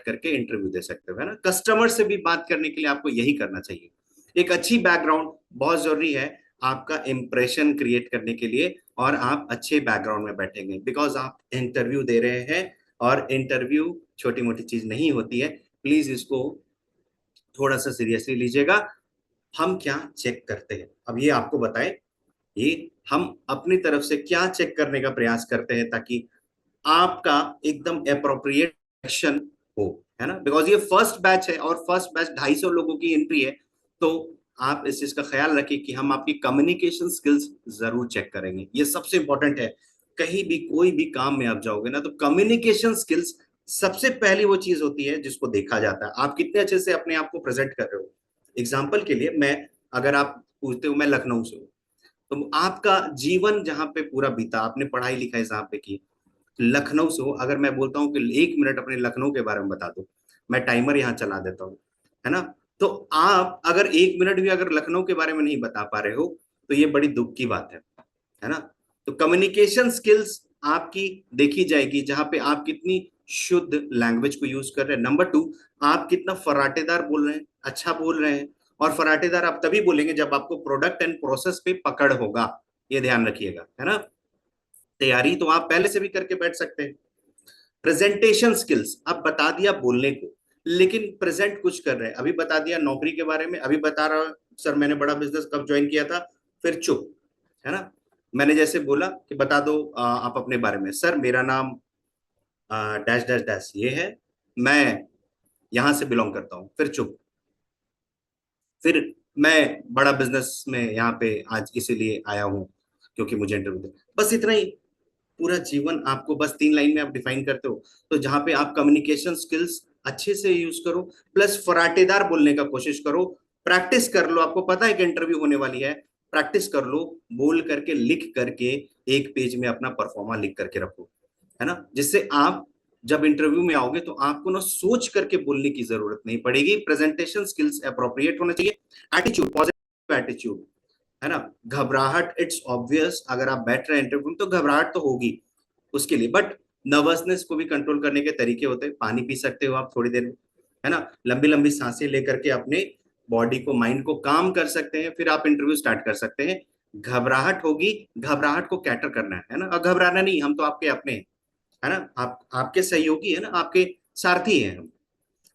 करके इंटरव्यू दे सकते हो, है ना। कस्टमर से भी बात करने के लिए आपको यही करना चाहिए। एक अच्छी बैकग्राउंड बहुत जरूरी है आपका इंप्रेशन क्रिएट करने के लिए, और आप अच्छे बैकग्राउंड में बैठेंगे बिकॉज आप इंटरव्यू दे रहे हैं, और इंटरव्यू छोटी मोटी चीज नहीं होती है। प्लीज इसको थोड़ा सा सीरियसली लीजिएगा। हम क्या चेक करते हैं, अब ये आपको बताएं, ये हम अपनी तरफ से क्या चेक करने का प्रयास करते हैं ताकि आपका एकदम अप्रोप्रिएट एक्शन हो, है ना। बिकॉज ये फर्स्ट बैच है और फर्स्ट बैच 250 लोगों की एंट्री है, तो आप इस चीज का ख्याल रखिए कि हम आपकी कम्युनिकेशन स्किल्स जरूर चेक करेंगे। ये सबसे इंपॉर्टेंट है। कहीं भी कोई भी काम में आप जाओगे ना, तो कम्युनिकेशन स्किल्स सबसे पहली वो चीज होती है जिसको देखा जाता है, आप कितने अच्छे से अपने आप को प्रेजेंट कर रहे हो। एग्जाम्पल के लिए मैं, अगर आप पूछते हो मैं लखनऊ से हूँ, तो आपका जीवन जहां पे पूरा बीता, आपने पढ़ाई लिखाई जहां पे की, लखनऊ से हो, अगर मैं बोलता हूँ कि 1 मिनट अपने लखनऊ के बारे में बता दो, मैं टाइमर यहाँ चला देता हूँ, है ना। तो आप अगर 1 मिनट भी अगर लखनऊ के बारे में नहीं बता पा रहे हो, तो ये बड़ी दुख की बात है ना। तो कम्युनिकेशन स्किल्स आपकी देखी जाएगी, जहां पे आप कितनी शुद्ध लैंग्वेज को यूज कर रहे हैं। नंबर 2, आप कितना फराटेदार बोल रहे हैं, अच्छा बोल रहे हैं। और फराटेदार आप तभी बोलेंगे जब आपको प्रोडक्ट एंड प्रोसेस पे पकड़ होगा, ये ध्यान रखिएगा, है ना। तैयारी तो आप पहले से भी करके बैठ सकते हैं। प्रेजेंटेशन स्किल्स, अब बता दिया बोलने को, लेकिन प्रेजेंट कुछ कर रहे हैं। अभी बता दिया नौकरी के बारे में, अभी बता रहा सर मैंने बड़ा बिजनेस कब ज्वाइन किया था, फिर चुप, है ना। मैंने जैसे बोला कि बता दो आप अपने बारे में, सर मेरा नाम डैश डैश डैश ये है, मैं यहां से बिलोंग करता हूं, फिर चुप। फिर मैं बड़ा बिजनेस में यहाँ पे आज इसीलिए आया हूँ क्योंकि मुझे इंटरव्यू दे, बस इतना ही। पूरा जीवन आपको बस 3 लाइन में आप डिफाइन करते हो। तो जहां पे आप कम्युनिकेशन स्किल्स अच्छे से यूज करो, प्लस फराटेदार बोलने का कोशिश करो। प्रैक्टिस कर लो, आपको पता है कि इंटरव्यू होने वाली है, प्रैक्टिस कर लो। बोल करके लिख करके एक पेज में अपना परफॉर्मा लिख करके रखो, है ना, जिससे आप जब इंटरव्यू में आओगे तो आपको ना सोच करके बोलने की जरूरत नहीं पड़ेगी। प्रेजेंटेशन स्किल्स अप्रोप्रिएट होना चाहिए। एटीट्यूड, पॉजिटिव एटीट्यूड, है ना। घबराहट इट्स ऑब्वियस, अगर आप बैठ रहे हैं इंटरव्यू में तो घबराहट तो होगी उसके लिए, बट नर्वसनेस को भी कंट्रोल करने के तरीके होते हैं। पानी पी सकते हो आप थोड़ी देर में, है ना। लंबी लंबी सांसें लेकर के अपने बॉडी को, माइंड को काम कर सकते हैं, फिर आप इंटरव्यू स्टार्ट कर सकते हैं। घबराहट होगी, घबराहट को कैटर करना है ना, और घबराना नहीं, हम तो आपके अपने हैं, है ना। आप आपके सहयोगी है ना, आपके सारथी हैं हम,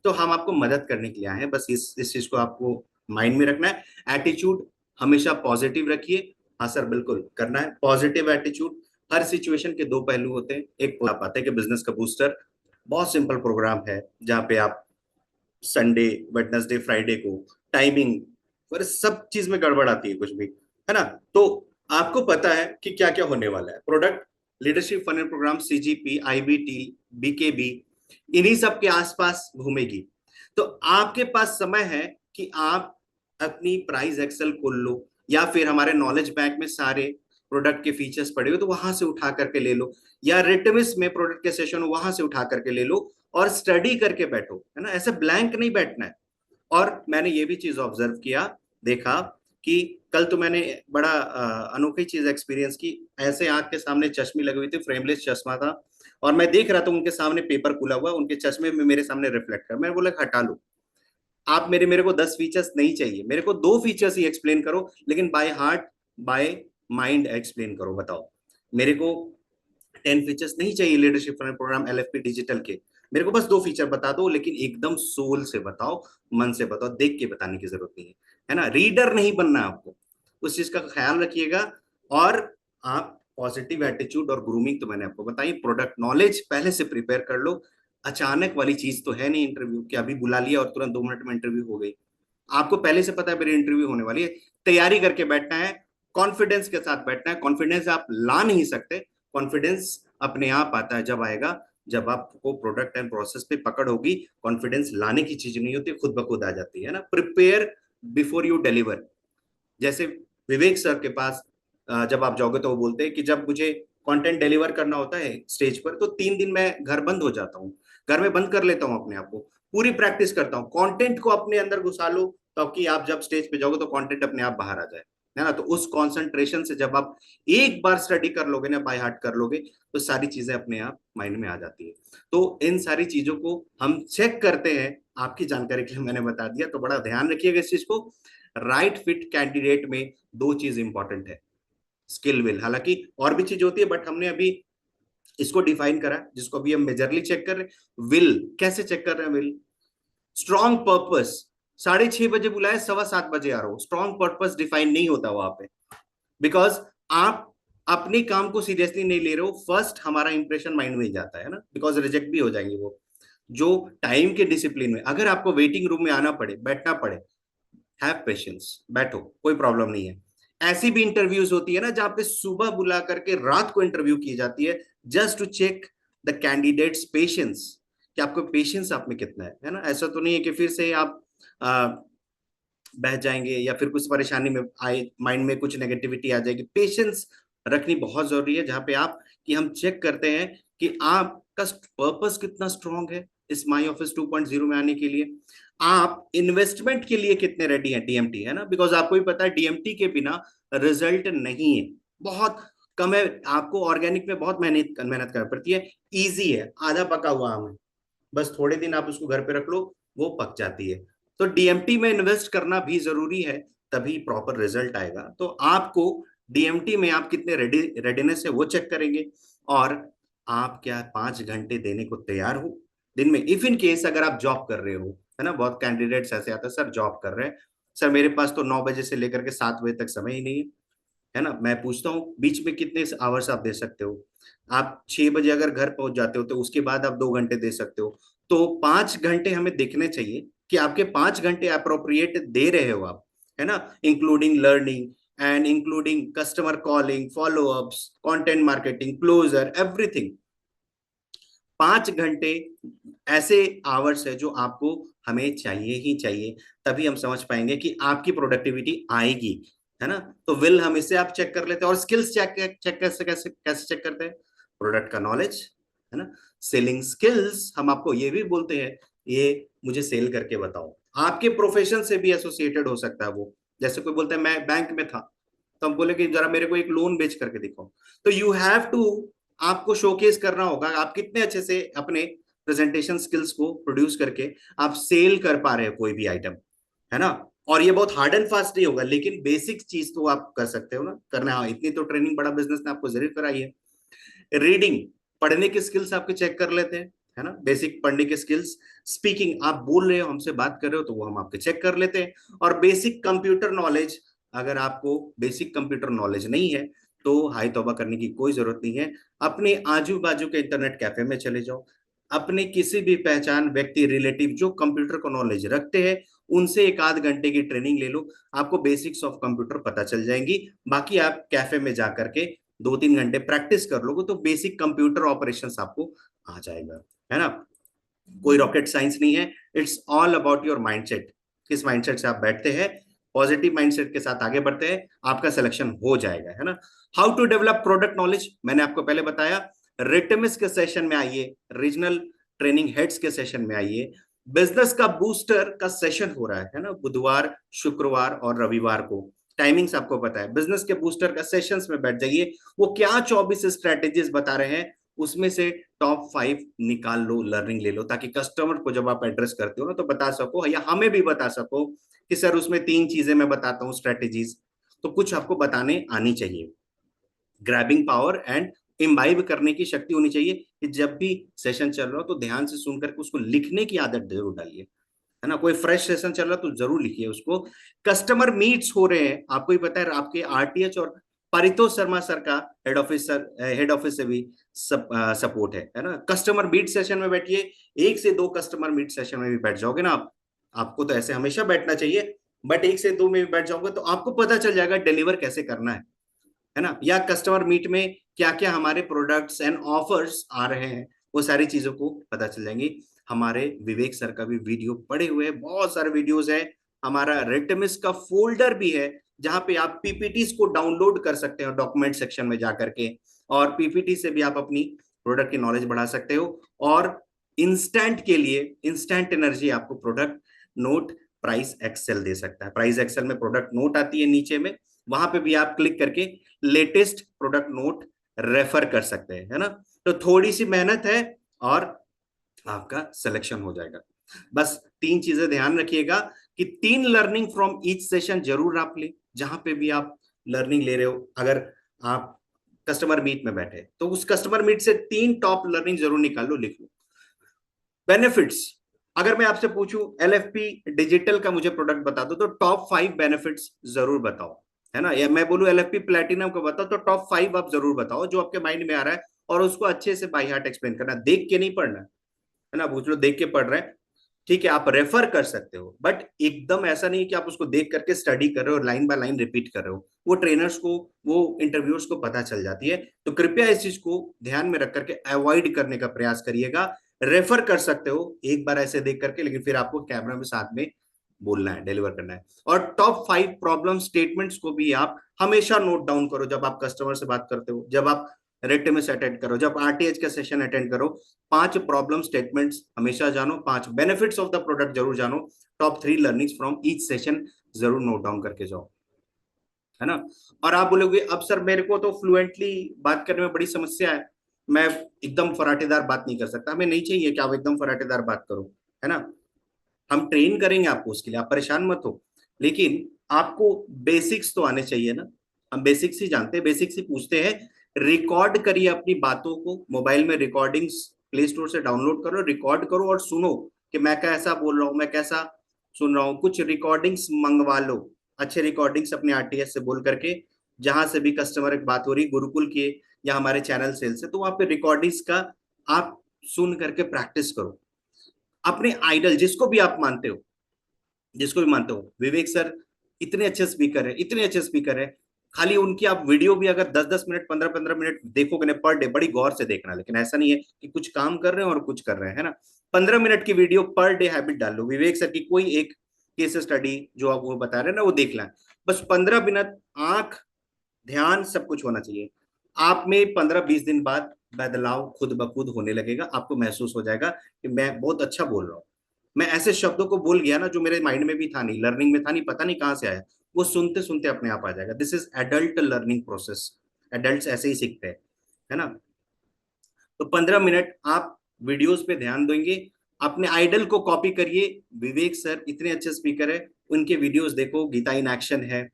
तो हम आपको मदद करने के लिए आए हैं। बस इस चीज को आपको माइंड में रखना है। एटीट्यूड हमेशा पॉजिटिव रखिए। हाँ सर बिल्कुल करना है पॉजिटिव एटीट्यूड। हर सिचुएशन के दो पहलू होते हैं। एक आप आते हैं कि बिजनेस का बूस्टर बहुत सिंपल प्रोग्राम है, जहाँ पे आप संडे, वेडनेसडे, फ्राइडे को टाइमिंग पर सब चीज में गड़बड़ आती है कुछ भी, है ना। तो आपको पता है कि क्या क्या होने वाला है। Product leadership funnel programme, CGP, IBT, BKB, इन्हीं सब के आसपास घूमेगी। तो आपके पास समय है कि आप अपनी प्राइस एक्सेल खोल लो, या फिर हमारे नॉलेज बैंक में सारे प्रोडक्ट के फीचर्स पड़े हो तो वहां से उठा करके ले लो, या रिटमिस में प्रोडक्ट के सेशन वहां से उठा करके ले लो, और स्टडी करके बैठो, है ना। ऐसे ब्लैंक नहीं बैठना है। और मैंने ये भी चीज ऑब्जर्व किया, देखा कि कल तो मैंने बड़ा अनोखी चीज एक्सपीरियंस की। ऐसे आंख के सामने चश्मे लगी हुई थी, फ्रेमलेस चश्मा था, और मैं देख रहा था उनके सामने पेपर खुला हुआ, उनके चश्मे में मेरे सामने रिफ्लेक्ट कर, मैं बोला हटा लो। आप मेरे को 10 फीचर्स नहीं चाहिए, मेरे को 2 फीचर्स ही एक्सप्लेन करो, लेकिन by heart, by mind explain करो। बताओ, मेरे को 10 फीचर्स नहीं चाहिए लीडरशिप प्रोग्राम एलएफपी डिजिटल के, मेरे को बस 2 फीचर बता दो, लेकिन एकदम सोल से बताओ, मन से बताओ, देख के बताने की जरूरत नहीं है ना। रीडर नहीं बनना आपको, उस चीज का ख्याल रखिएगा। और आप पॉजिटिव एटीट्यूड और ग्रूमिंग तो मैंने आपको बताई, प्रोडक्ट नॉलेज पहले से प्रिपेयर कर लो। अचानक वाली चीज तो है नहीं इंटरव्यू कि अभी बुला लिया और तुरंत 2 मिनट में इंटरव्यू हो गई। आपको पहले से पता है मेरी इंटरव्यू होने वाली है, तैयारी करके बैठना है, कॉन्फिडेंस के साथ बैठना है। कॉन्फिडेंस आप ला नहीं सकते, कॉन्फिडेंस अपने आप आता है, जब आएगा जब आपको प्रोडक्ट एंड प्रोसेस पे पकड़ होगी। कॉन्फिडेंस लाने की चीज नहीं होती, खुद ब खुद आ जाती है ना। Prepare before you deliver. जैसे विवेक सर के पास जब आप जाओगे तो वो बोलते हैं कि जब मुझे कंटेंट डिलीवर करना होता है स्टेज पर, तो 3 दिन मैं घर बंद हो जाता हूँ, घर में बंद कर लेता हूँ अपने आप को, पूरी प्रैक्टिस करता हूँ। कंटेंट को अपने अंदर घुसा लो, ताकि आप जब स्टेज पे जाओगे तो कंटेंट अपने आप बाहर आ जाए। है ना। तो उस कंसंट्रेशन से जब आप एक बार स्टडी कर लोगे ना, बाय हार्ट कर लोगे, तो सारी चीजें अपने आप माइंड में आ जाती है। तो इन सारी चीजों को हम चेक करते हैं, आपकी जानकारी के लिए मैंने बता दिया, तो बड़ा ध्यान रखिएगा इस चीज को। राइट फिट कैंडिडेट में दो चीज इंपॉर्टेंट है, स्किल विल, हालांकि और भी चीज होती है, बट हमने अभी इसको डिफाइन करा जिसको अभी हम मेजरली चेक कर रहे हैं। विल कैसे चेक कर रहे हैं? विल, स्ट्रॉन्ग पर्पस, 6:30 बजे बुलाए 7:15 आ रहा हो, स्ट्रॉन्ग पर्पस डिफाइन नहीं होता वहां पे, बिकॉज आप अपने काम को सीरियसली नहीं ले रहे हो। फर्स्ट हमारा इंप्रेशन माइंड में ही जाता है ना, बिकॉज रिजेक्ट भी हो जाएंगे वो। जो टाइम के डिसिप्लिन में, अगर आपको वेटिंग रूम में आना पड़े, बैठना पड़े, हैव पेशेंस, बैठो, कोई प्रॉब्लम नहीं है। ऐसी भी इंटरव्यूज होती है ना जहां पे सुबह बुला करके रात को इंटरव्यू की जाती है, just to check the candidate's patience, कि आपको पेशेंस आप में कितना है ना। ऐसा तो नहीं है कि फिर से आप बह जाएंगे या फिर कुछ परेशानी में आए, माइंड में कुछ नेगेटिविटी आ जाएगी। पेशेंस रखनी बहुत जरूरी है, जहां पे आप, कि हम चेक करते हैं कि आपका पर्पस कितना स्ट्रांग है इस माई ऑफिस 2.0 में आने के लिए। आप इन्वेस्टमेंट के लिए कितने रेडी हैं, डीएमटी, है ना, बिकॉज आपको भी पता है डीएमटी के बिना रिजल्ट नहीं है, बहुत कम है। आपको ऑर्गेनिक में बहुत मेहनत मेहनत करनी पड़ती है। इजी है, आधा पका हुआ आम है, बस थोड़े दिन आप उसको घर पे रख लो, वो पक जाती है। तो डीएमटी में इन्वेस्ट करना भी जरूरी है, तभी प्रॉपर रिजल्ट आएगा। तो आपको डीएमटी में आप कितने रेडीनेस है वो चेक करेंगे, और आप क्या 5 घंटे देने को तैयार हो दिन में। इफ इन केस अगर आप जॉब कर रहे हो, है ना, बहुत कैंडिडेट्स ऐसे आते हैं, सर जॉब कर रहे हैं, सर मेरे पास तो 9 बजे से लेकर के 7 बजे तक समय ही नहीं है, है ना। मैं पूछता हूँ बीच में कितने आवर्स आप दे सकते हो? आप 6 बजे अगर घर पहुंच जाते हो तो उसके बाद आप 2 घंटे दे सकते हो। तो 5 घंटे हमें देखने चाहिए कि आपके 5 घंटे अप्रोप्रिएट दे रहे हो आप, है ना, including learning and including customer calling, follow ups, content marketing, closure, everything. 5 घंटे ऐसे आवर्स है जो आपको, हमें चाहिए ही चाहिए, तभी हम समझ पाएंगे कि आपकी प्रोडक्टिविटी आएगी, है ना। तो विल हम इसे आप चेक कर लेते हैं। और स्किल्स चेक चेक कैसे कैसे कैसे चेक करते हैं? प्रोडक्ट का नॉलेज, है ना। सेलिंग स्किल्स, हम आपको ये भी बोलते हैं, ये मुझे सेल करके बताओ, आपके प्रोफेशन से भी एसोसिएटेड हो सकता है वो। जैसे कोई बोलता है मैं बैंक में था, तो हम बोले कि जरा मेरे को एक लोन बेच करके दिखाओ। तो यू हैव टू, आपको शोकेस करना होगा आप कितने अच्छे से अपने प्रेजेंटेशन स्किल्स को प्रोड्यूस करके आप सेल कर पा रहे हो कोई भी आइटम, है ना। और ये बहुत हार्ड एंड फास्ट नहीं होगा, लेकिन बेसिक चीज तो आप कर सकते हो ना करना। हाँ, इतनी तो ट्रेनिंग बड़ा बिजनेस ने आपको जरूर कराई है। रीडिंग, पढ़ने के स्किल्स आपके चेक कर लेते हैं, है ना, बेसिक पढ़ने के स्किल्स। स्पीकिंग, आप बोल रहे हो, हमसे बात कर रहे हो, तो वो हम आपके चेक कर लेते हैं। और बेसिक कंप्यूटर नॉलेज, अगर आपको बेसिक कंप्यूटर नॉलेज नहीं है तो हाई तौबा करने की कोई जरूरत नहीं है। अपने आजू बाजू के इंटरनेट कैफे में चले जाओ, अपने किसी भी पहचान व्यक्ति, रिलेटिव जो कंप्यूटर को नॉलेज रखते हैं, उनसे 1 आध घंटे की ट्रेनिंग ले लो, आपको बेसिक्स ऑफ कंप्यूटर पता चल जाएंगी। बाकी आप कैफे में जा करके 2-3 घंटे प्रैक्टिस कर लोगे तो बेसिक कंप्यूटर ऑपरेशंस आपको आ जाएगा, है ना। कोई रॉकेट साइंस नहीं है, it's all about your mindset. किस माइंडसेट से आप बैठते हैं, पॉजिटिव माइंडसेट के साथ आगे बढ़ते हैं, आपका सिलेक्शन हो जाएगा, है ना। How to develop product knowledge, मैंने आपको पहले बताया। रिटमिस के सेशन में आइए, रीजनल ट्रेनिंग हेड्स के सेशन में आइए। बिजनेस का बूस्टर का सेशन हो रहा है ना, बुधवार, शुक्रवार और रविवार को। टाइमिंग्स आपको पता है, बिजनेस के बूस्टर का सेशंस में बैठ जाइए। वो क्या 24 स्ट्रेटेजीज बता रहे हैं, उसमें से टॉप 5 निकाल लो, लर्निंग ले लो, ताकि कस्टमर को जब आप एड्रेस करते हो ना तो बता सको, या हमें भी बता सको कि सर उसमें 3 चीजें मैं बताता हूँ स्ट्रेटेजीज, तो कुछ आपको बताने आनी चाहिए। ग्रैबिंग पावर एंड इम्बाइब करने की शक्ति होनी चाहिए, कि जब भी सेशन चल रहा हो तो ध्यान से सुन करके उसको लिखने की आदत जरूर डालिए, है ना। कोई फ्रेश सेशन चल रहा तो जरूर लिखिए उसको। कस्टमर मीट्स हो रहे हैं, आपको ही पता है, आपके आरटीएच और परितोष शर्मा सर का हेड ऑफिस से भी सपोर्ट है ना। कस्टमर मीट सेशन में बैठिए, 1 से 2 कस्टमर मीट सेशन में भी बैठ जाओगे ना आप, आपको तो ऐसे हमेशा बैठना चाहिए, बट 1 से 2 में भी बैठ जाओगे तो आपको पता चल जाएगा डिलीवर कैसे करना है ना। या कस्टमर मीट में क्या क्या हमारे प्रोडक्ट्स एंड ऑफर्स आ रहे हैं, वो सारी चीजों को पता चल जाएंगी। हमारे विवेक सर का भी वीडियो पड़े हुए हैं, बहुत सारे वीडियोस है। हमारा रेटमिस का फोल्डर भी है, जहां पे आप पीपीटीज को डाउनलोड कर सकते हो डॉक्यूमेंट सेक्शन में जाकर के, और पीपीटी से भी आप अपनी प्रोडक्ट की नॉलेज बढ़ा सकते हो। और इंस्टेंट के लिए, इंस्टेंट एनर्जी आपको प्रोडक्ट नोट प्राइस एक्सेल दे सकता है। प्राइस एक्सेल में प्रोडक्ट नोट आती है नीचे में, वहां पे भी आप क्लिक करके लेटेस्ट प्रोडक्ट नोट रेफर कर सकते हैं, है ना। तो थोड़ी सी मेहनत है और आपका सिलेक्शन हो जाएगा। बस तीन चीजें ध्यान रखिएगा कि तीन लर्निंग फ्रॉम ईच सेशन जरूर आप ले, जहां पे भी आप लर्निंग ले रहे हो। अगर आप कस्टमर मीट में बैठे तो उस कस्टमर मीट से तीन टॉप लर्निंग जरूर निकाल लो, लिख लो। बेनिफिट्स, अगर मैं आपसे पूछूं एलएफपी डिजिटल का मुझे प्रोडक्ट बता दो, तो टॉप 5 बेनिफिट्स जरूर बताओ, है ना। या मैं बोलूं एलएफपी प्लेटिनम को बताओ, तो टॉप 5 आप जरूर बताओ जो आपके माइंड में आ रहा है, और उसको अच्छे से बाई हार्ट एक्सप्लेन करना, देख के नहीं पढ़ना, है ना। पूछ लो देख के पढ़ रहे हैं, ठीक है, आप रेफर कर सकते हो, बट एकदम ऐसा नहीं कि आप उसको देख करके स्टडी कर रहे हो, लाइन बाय लाइन रिपीट कर रहे हो। वो ट्रेनर्स को, वो इंटरव्यूअर्स को पता चल जाती है। तो कृपया इस चीज को ध्यान में रख करके अवॉइड करने का प्रयास करिएगा। रेफर कर सकते हो एक बार ऐसे देख करके, लेकिन फिर आपको कैमरा में साथ में बोलना है, डिलीवर करना है। और टॉप 5 प्रॉब्लम स्टेटमेंट्स को भी आप हमेशा नोट डाउन करो जब आप कस्टमर से बात करते हो, जब आप रेटमेस अटेंड करो, जब आरटीएच का सेशन अटेंड करो। 5 प्रॉब्लम स्टेटमेंट्स हमेशा जानो, 5 बेनिफिट्स ऑफ द प्रोडक्ट जरूर जानो, top 3 learnings from each session जरूर नोट डाउन करके जाओ, है ना। और आप बोलोगे अब सर मेरे को तो फ्लुएंटली बात करने में बड़ी समस्या है, मैं एकदम फराटेदार बात नहीं कर सकता। हमें नहीं चाहिए कि आप एकदम फराटेदार बात करो, है ना। हम ट्रेन करेंगे आपको उसके लिए, आप परेशान मत हो, लेकिन आपको बेसिक्स तो आने चाहिए ना। हम बेसिक्स ही जानते हैं, बेसिक्स ही पूछते हैं। रिकॉर्ड करिए अपनी बातों को, मोबाइल में रिकॉर्डिंग्स प्ले स्टोर से डाउनलोड करो, रिकॉर्ड करो और सुनो कि मैं कैसा बोल रहा हूँ, मैं कैसा सुन रहा हूँ। कुछ रिकॉर्डिंग्स मंगवा लो, अच्छे रिकॉर्डिंग्स अपने आरटीएस से बोल करके, जहां से भी कस्टमर की बात हो रही, गुरुकुल के या हमारे चैनल सेल से, तो वहां पे रिकॉर्डिंग्स का आप सुन करके प्रैक्टिस करो। अपने आइडल जिसको भी आप मानते हो, जिसको भी मानते हो, विवेक सर इतने अच्छे स्पीकर है, इतने अच्छे स्पीकर है, खाली उनकी आप वीडियो भी अगर 10-10 मिनट 15-15 मिनट देखोगे ना पर डे, बड़ी गौर से देखना। लेकिन ऐसा नहीं है कि कुछ काम कर रहे हैं और कुछ कर रहे हैं, है ना। 15 मिनट की वीडियो पर डे हैबिट डाल लो, विवेक सर की कोई एक केस स्टडी जो आप वो बता रहे हैं ना वो देख लें। बस 15 मिनट, आंख ध्यान सब कुछ होना चाहिए। आप में 15-20 दिन बाद बदलाव खुद ब खुद होने लगेगा, आपको महसूस हो जाएगा कि मैं बहुत अच्छा बोल रहा हूँ। मैं ऐसे शब्दों को बोल गया ना जो मेरे माइंड में भी था नहीं, लर्निंग में था नहीं, पता नहीं कहां से आया, वो सुनते सुनते अपने आप आ जाएगा। This is adult learning process, adult ऐसे ही सीखते हैं, है ना। तो 15 मिनट आप वीडियोस पे ध्यान देंगे, अपने आइडल को कॉपी करिए। विवेक सर इतने अच्छे स्पीकर है, उनके वीडियोस देखो, गीता इन एक्शन है,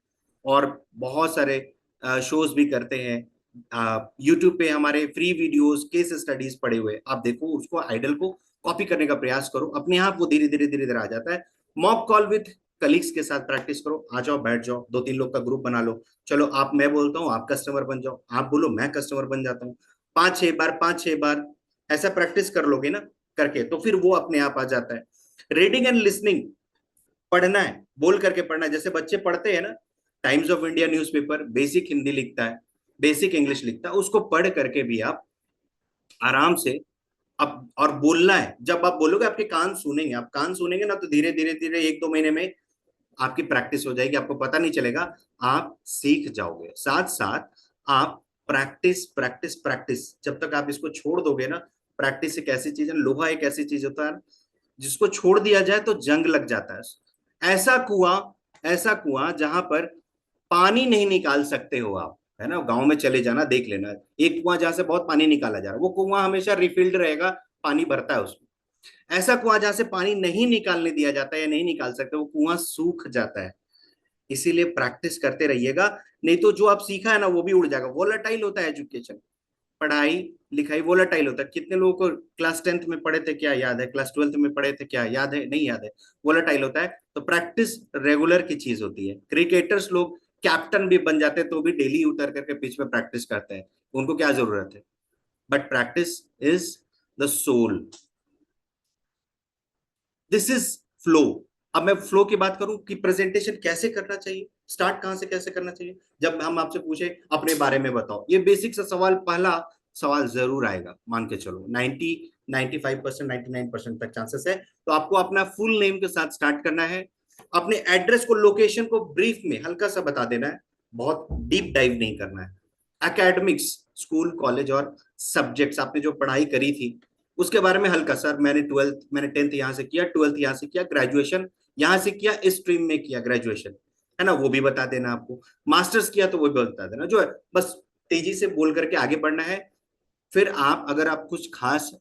और बहुत सारे शोज भी करते हैं। यूट्यूब पे हमारे फ्री वीडियोस, केस स्टडीज पड़े हुए, आप देखो, उसको आइडल को कॉपी करने का प्रयास करो, अपने आप वो धीरे धीरे धीरे धीरे आ जाता है। मॉक कॉल विथ कलीग्स के साथ प्रैक्टिस करो, आ जाओ, बैठ जाओ, 2-3 लोग का ग्रुप बना लो। चलो आप, मैं बोलता हूँ, आप कस्टमर बन जाओ, आप बोलो, मैं कस्टमर बन जाता हूँ। 5-6 बार, 5-6 बार ऐसा प्रैक्टिस कर लोगे ना करके, तो फिर वो अपने आप आ जाता है। रीडिंग एंड लिसनिंग, पढ़ना है, बोल करके पढ़ना है। जैसे बच्चे पढ़ते हैं ना, times of India newspaper basic Hindi लिखता है, बेसिक इंग्लिश लिखता है, उसको पढ़ करके भी आप आराम से अब, और बोलना है। जब आप बोलोगे आपके कान सुनेंगे, आप कान सुनेंगे ना, तो धीरे धीरे धीरे 1-2 महीने में आपकी प्रैक्टिस हो जाएगी, आपको पता नहीं चलेगा, आप सीख जाओगे। साथ साथ आप प्रैक्टिस प्रैक्टिस प्रैक्टिस, जब तक आप इसको छोड़ दोगे ना, प्रैक्टिस एक ऐसी चीज है, लोहा एक ऐसी चीज होता है जिसको छोड़ दिया जाए तो जंग लग जाता है। ऐसा कुआं, ऐसा कुआं जहां पर पानी नहीं निकाल सकते हो आप, है ना। गांव में चले जाना, देख लेना, एक कुआं जहां से बहुत पानी निकाला जा रहा है, वो कुआं हमेशा रिफिल्ड रहेगा, पानी भरता है उसमें। ऐसा कुआं जहां से पानी नहीं निकालने दिया जाता है या नहीं निकाल सकते, वो कुआं सूख जाता है। इसीलिए प्रैक्टिस करते रहिएगा, नहीं तो जो आप सीखा है ना वो भी उड़ जाएगा। वोलेटाइल होता है एजुकेशन, पढ़ाई लिखाई वोलेटाइल होता है। कितने लोगों को क्लास 10th में पढ़े थे क्या याद है, क्लास 12th में पढ़े थे क्या याद है, नहीं याद है, वोलेटाइल होता है। तो प्रैक्टिस रेगुलर की चीज होती है। क्रिकेटर्स लोग कैप्टन भी बन जाते हैं तो भी डेली उतर करके पिच में प्रैक्टिस करते हैं, उनको क्या जरूरत है। But practice is the soul, this is flow. अब मैं फ्लो की बात करूं कि प्रेजेंटेशन कैसे करना चाहिए, स्टार्ट कहां से कैसे करना चाहिए। जब हम आपसे पूछे अपने बारे में बताओ, ये बेसिक सा सवाल, पहला सवाल जरूर आएगा, मान के चलो 90-95%, 99% तक चांसेस है। तो आपको अपना फुल नेम के साथ स्टार्ट करना है, अपने एड्रेस को, लोकेशन को ब्रीफ में हल्का सा बता देना है, बहुत डीप डाइव नहीं करना है। एकेडमिक्स, स्कूल कॉलेज और सब्जेक्ट्स, आपने जो पढ़ाई करी थी उसके बारे में हल्का, सर मैंने 12th, मैंने 10th यहाँ से किया, 12th यहाँ से किया, ग्रेजुएशन यहाँ से किया, इस स्ट्रीम में किया ग्रेजुएशन, है ना, वो भी बता देना आपको। मास्टर्स किया तो वो भी बता देना, जो है बस तेजी से बोल करके आगे बढ़ना है। फिर आप अगर आप कुछ खास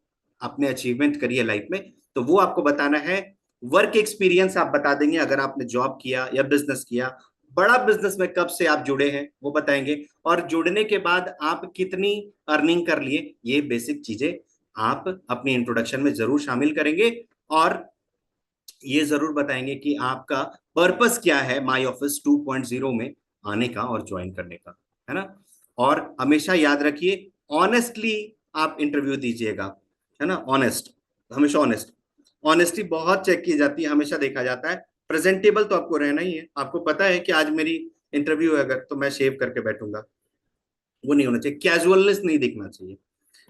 अपने अचीवमेंट करिए लाइफ में, तो वो आपको बताना है। वर्क एक्सपीरियंस आप बता देंगे, अगर आपने जॉब किया या बिजनेस किया, बड़ा बिजनेस में कब से आप जुड़े हैं वो बताएंगे, और जुड़ने के बाद आप कितनी अर्निंग कर लिए, ये बेसिक चीजें आप अपनी इंट्रोडक्शन में जरूर शामिल करेंगे। और ये जरूर बताएंगे कि आपका पर्पस क्या है माई ऑफिस 2.0 में आने का और ज्वाइन करने का, है ना। और हमेशा याद रखिए, ऑनेस्टली आप इंटरव्यू दीजिएगा, है ना, ऑनेस्ट, हमेशा ऑनेस्ट। ऑनेस्टी बहुत चेक की जाती है, हमेशा देखा जाता है। प्रेजेंटेबल तो आपको रहना ही है, आपको पता है कि आज मेरी इंटरव्यू है, अगर तो मैं शेव करके बैठूंगा, वो नहीं होना चाहिए, कैजुअलनेस नहीं दिखना चाहिए,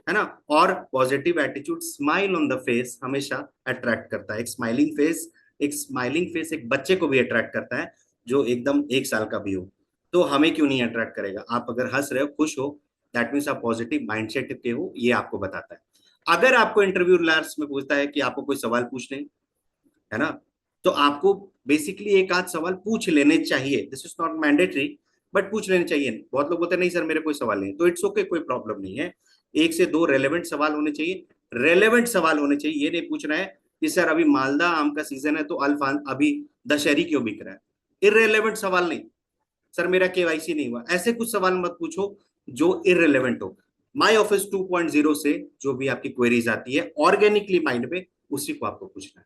है ना। और positive attitude, smile on the face हमेशा अट्रैक्ट करता है। एक स्माइलिंग फेस एक बच्चे को भी अट्रैक्ट करता है, जो एकदम 1 साल का भी हो। तो हमें क्यों नहीं अट्रैक्ट करेगा, आप अगर हंस रहे हो, खुश हो, दैट मीन्स आप पॉजिटिव माइंडसेट के हो, ये आपको बताता है। अगर आपको इंटरव्यू लास्ट में पूछता है कि आपको कोई सवाल पूछने, है ना, तो आपको बेसिकली एक आध सवाल पूछ लेने चाहिए। This is not mandatory, but पूछ लेने चाहिए। बहुत लोग बोलते हैं नहीं सर मेरे कोई सवाल नहीं, तो इट्स ओके, कोई प्रॉब्लम नहीं है। 1 से 2 रेलेवेंट सवाल होने चाहिए। रेलेवेंट सवाल होने चाहिए, ये नहीं पूछना है कि सर अभी मालदा आम का सीजन है तो अल्फान अभी दशहरी क्यों बिक रहा है। इरेलीवेंट सवाल नहीं, सर मेरा केवाईसी नहीं हुआ, ऐसे कुछ सवाल मत पूछो जो इरेलीवेंट हो। माई ऑफिस 2.0 से जो भी आपकी क्वेरीज आती है ऑर्गेनिकली माइंड में, उसी को आपको पूछना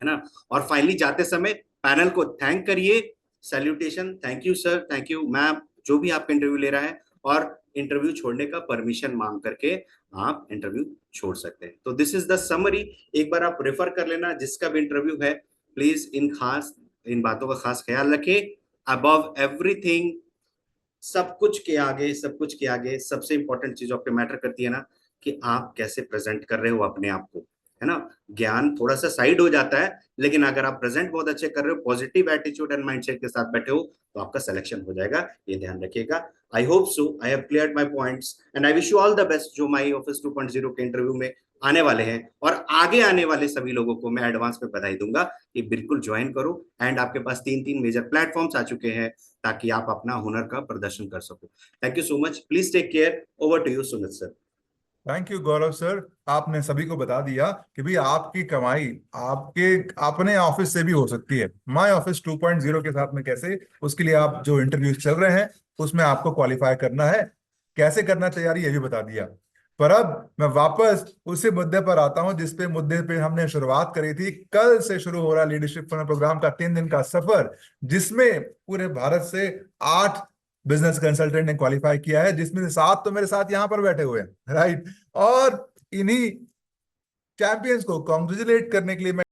है ना। और फाइनली जाते समय पैनल को थैंक करिए, salutation, thank you sir, thank you ma'am, जो भी आपका इंटरव्यू ले रहा है, और इंटरव्यू छोड़ने का परमिशन मांग करके आप इंटरव्यू छोड़ सकते हैं। तो दिस इज द समरी, एक बार आप रेफर कर लेना जिसका भी इंटरव्यू है। प्लीज इन बातों का खास ख्याल रखें। अबव एवरीथिंग, सब कुछ के आगे सबसे इंपॉर्टेंट चीज आपके मैटर करती है ना, कि आप कैसे प्रेजेंट कर रहे हो अपने आप को, है ना। ज्ञान थोड़ा सा साइड हो जाता है, लेकिन अगर आप प्रेजेंट बहुत अच्छे कर रहे हो, पॉजिटिव एटीट्यूड एंड माइंडसेट के साथ बैठे हो, तो आपका सिलेक्शन हो जाएगा, ये ध्यान रखिएगा। I hope so I have cleared my points, and I wish you all the best जो माई ऑफिस 2.0 के इंटरव्यू में आने वाले हैं। और आगे आने वाले सभी लोगों को मैं एडवांस में बधाई दूंगा कि बिल्कुल ज्वाइन करो। एंड आपके पास 3 मेजर प्लेटफॉर्म्स आ चुके हैं, ताकि आप अपना हुनर का प्रदर्शन कर सको। Thank you so much, please take care. Over to you Sumit sir. Thank you Gaurav sir. आपने सभी को बता दिया कि भाई आपकी कमाई आपके अपने ऑफिस से भी हो सकती है। माई ऑफिस 2.0 के साथ में कैसे, उसके लिए आप जो इंटरव्यू चल रहे हैं उसमें आपको क्वालिफाई करना है, कैसे करना तैयारी ये भी बता दिया। पर अब मैं वापस उसी मुद्दे पर आता हूं जिस पे मुद्दे पे हमने शुरुआत करी थी। कल से शुरू हो रहा लीडरशिप प्रोग्राम का 3 दिन का सफर, जिसमें पूरे भारत से 8 बिजनेस कंसल्टेंट ने क्वालिफाई किया है, जिसमें से 7 तो मेरे साथ यहां पर बैठे हुए हैं, राइट। और इन्हीं चैंपियंस को कॉन्ग्रेचुलेट करने के लिए मैं